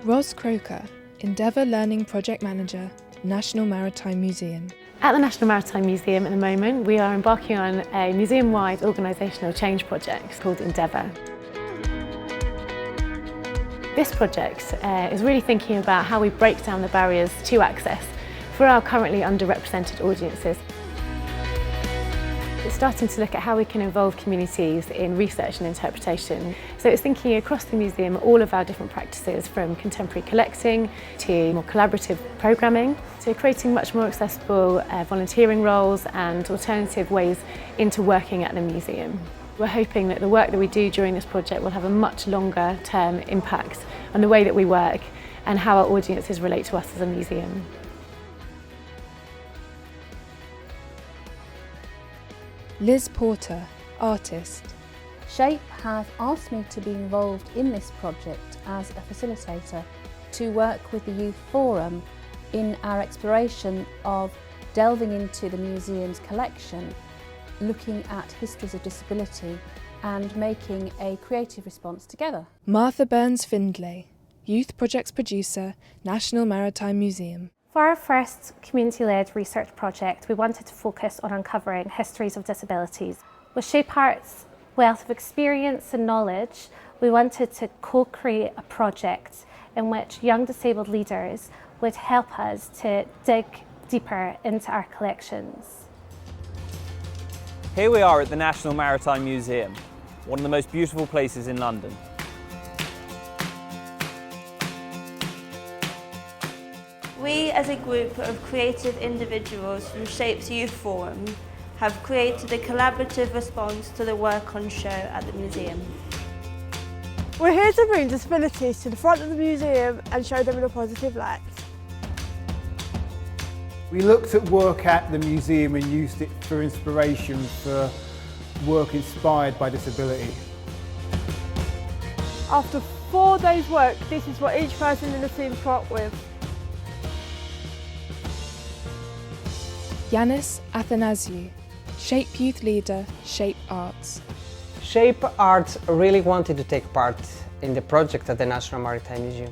Ros Croker, Endeavour Learning Project Manager, National Maritime Museum. At the National Maritime Museum at the moment, we are embarking on a museum-wide organisational change project called Endeavour. This project is really thinking about how we break down the barriers to access for our currently underrepresented audiences. It's starting to look at how we can involve communities in research and interpretation. So it's thinking across the museum all of our different practices, from contemporary collecting to more collaborative programming, to creating much more accessible volunteering roles and alternative ways into working at the museum. We're hoping that the work that we do during this project will have a much longer term impact on the way that we work and how our audiences relate to us as a museum. Liz Porter, artist. SHAPE have asked me to be involved in this project as a facilitator to work with the Youth Forum in our exploration of delving into the museum's collection, looking at histories of disability and making a creative response together. Martha Burns-Findlay, Youth Projects Producer, National Maritime Museum. For our first community-led research project, we wanted to focus on uncovering histories of disabilities. With SHAPE Art's wealth of experience and knowledge, we wanted to co-create a project in which young disabled leaders would help us to dig deeper into our collections. Here we are at the National Maritime Museum, one of the most beautiful places in London. We, as a group of creative individuals from SHAPE's Youth Forum, have created a collaborative response to the work on show at the museum. We're here to bring disabilities to the front of the museum and show them in a positive light. We looked at work at the museum and used it for inspiration for work inspired by disability. After 4 days' work, this is what each person in the team come up with. Yanis Athanasiou, SHAPE Youth Leader, SHAPE Arts. SHAPE Arts really wanted to take part in the project at the National Maritime Museum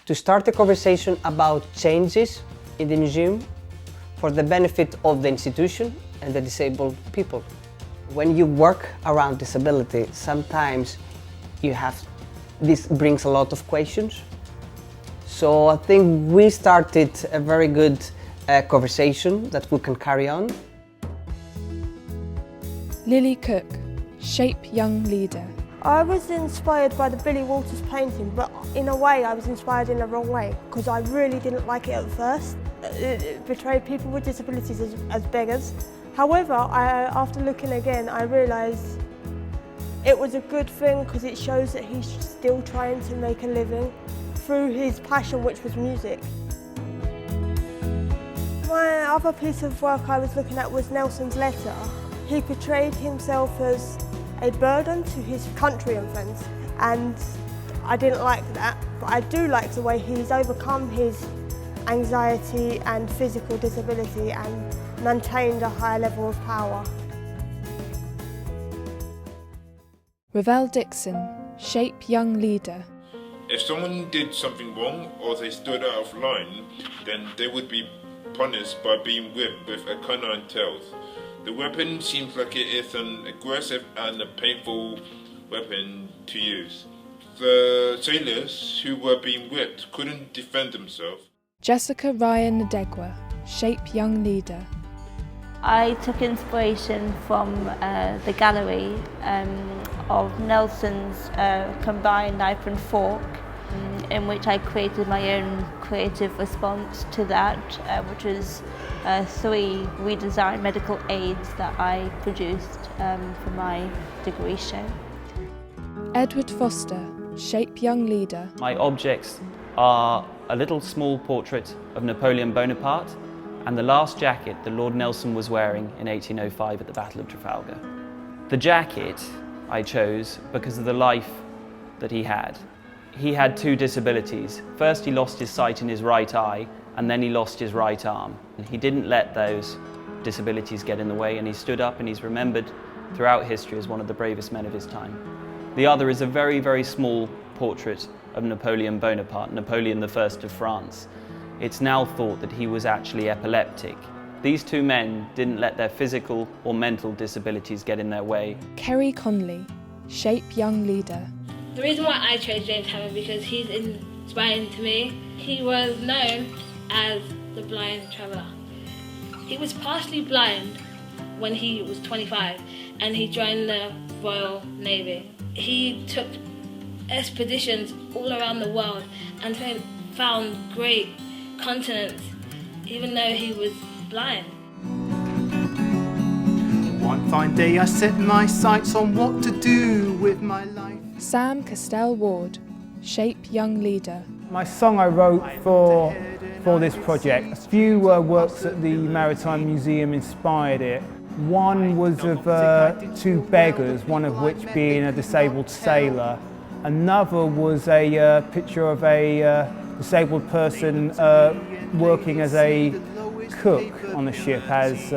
to start a conversation about changes in the museum for the benefit of the institution and the disabled people. When you work around disability, sometimes this brings a lot of questions. So I think we started a very good conversation that we can carry on. Lily Cook, SHAPE Young Leader. I was inspired by the Billy Walters painting, but in a way I was inspired in the wrong way, because I really didn't like it at first. It portrayed people with disabilities as beggars. However, after looking again, I realised it was a good thing because it shows that he's still trying to make a living through his passion, which was music. My other piece of work I was looking at was Nelson's letter. He portrayed himself as a burden to his country and friends, and I didn't like that, but I do like the way he's overcome his anxiety and physical disability and maintained a high level of power. Ravel Dixon, SHAPE Young Leader. If someone did something wrong or they stood out of line, then they would be punished by being whipped with a canine tails. The weapon seems like it is an aggressive and a painful weapon to use. The sailors who were being whipped couldn't defend themselves. Jessica Ryan Ndegwa, SHAPE Young Leader. I took inspiration from the gallery of Nelson's combined knife and fork, in which I created my own creative response to that, which was 3 redesigned medical aids that I produced for my degree show. Edward Foster, SHAPE Young Leader. My objects are a little small portrait of Napoleon Bonaparte and the last jacket that Lord Nelson was wearing in 1805 at the Battle of Trafalgar. The jacket I chose because of the life that he had. He had 2 disabilities. First, he lost his sight in his right eye, and then he lost his right arm. He didn't let those disabilities get in the way, and he stood up and he's remembered throughout history as one of the bravest men of his time. The other is a very, very small portrait of Napoleon Bonaparte, Napoleon I of France. It's now thought that he was actually epileptic. These two men didn't let their physical or mental disabilities get in their way. Kerry Conley, Shape Young Leader. The reason why I chose James Hammond because he's inspiring to me. He was known as the blind traveller. He was partially blind when he was 25 and he joined the Royal Navy. He took expeditions all around the world and found great continents even though he was blind. One fine day I set my sights on what to do with my life. Sam Castell-Ward, Shape Young Leader. My song I wrote for this project, a few works at the Maritime Museum inspired it. One was of two beggars, one of which being a disabled sailor. Another was a picture of a disabled person working as a cook on a ship, as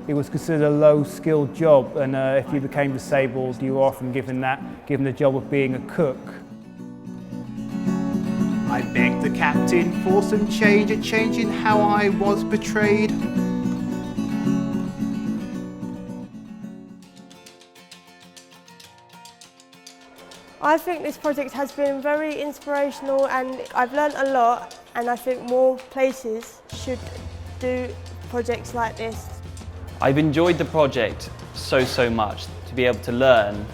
it was considered a low-skilled job, and if you became disabled you were often given the job of being a cook. I begged the captain for some change, a change in how I was betrayed. I think this project has been very inspirational and I've learnt a lot, and I think more places should do projects like this. I've enjoyed the project so much. To be able to learn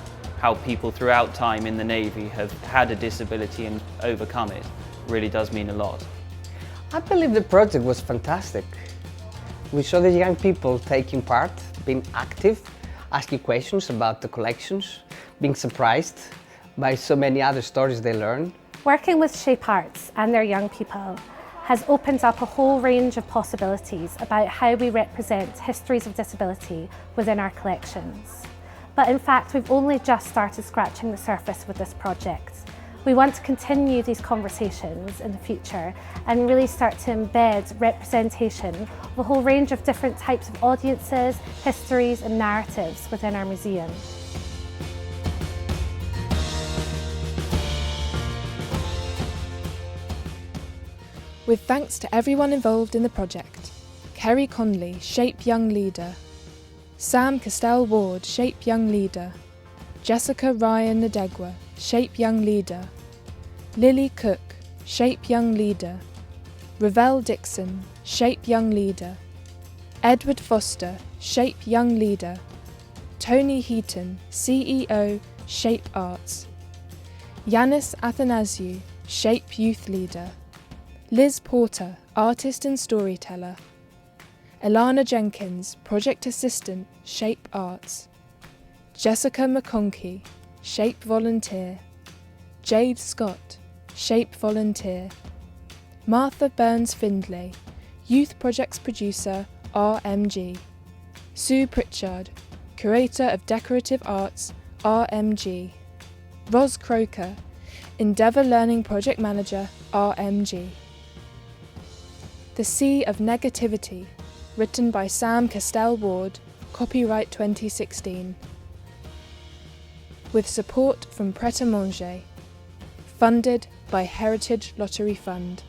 how people throughout time in the Navy have had a disability and overcome it really does mean a lot. I believe the project was fantastic. We saw the young people taking part, being active, asking questions about the collections, being surprised by so many other stories they learned. Working with Shape Arts and their young people has opened up a whole range of possibilities about how we represent histories of disability within our collections. But in fact, we've only just started scratching the surface with this project. We want to continue these conversations in the future and really start to embed representation of a whole range of different types of audiences, histories and narratives within our museum. With thanks to everyone involved in the project: Kerry Conley, Shape Young Leader; Sam Castell-Ward, Shape Young Leader; Jessica Ryan Nadegwa, Shape Young Leader; Lily Cook, Shape Young Leader; Ravel Dixon, Shape Young Leader; Edward Foster, Shape Young Leader; Tony Heaton, CEO, Shape Arts; Yanis Athanasiou, Shape Youth Leader; Liz Porter, Artist and Storyteller; Ilana Jenkins, Project Assistant, Shape Arts; Jessica McConkey, Shape Volunteer; Jade Scott, Shape Volunteer; Martha Burns Findlay, Youth Projects Producer, RMG; Sue Pritchard, Curator of Decorative Arts, RMG; Ros Croker, Endeavour Learning Project Manager, RMG. The Sea of Negativity, written by Sam Castell-Ward, copyright 2016. With support from Pret a Manger, funded by Heritage Lottery Fund.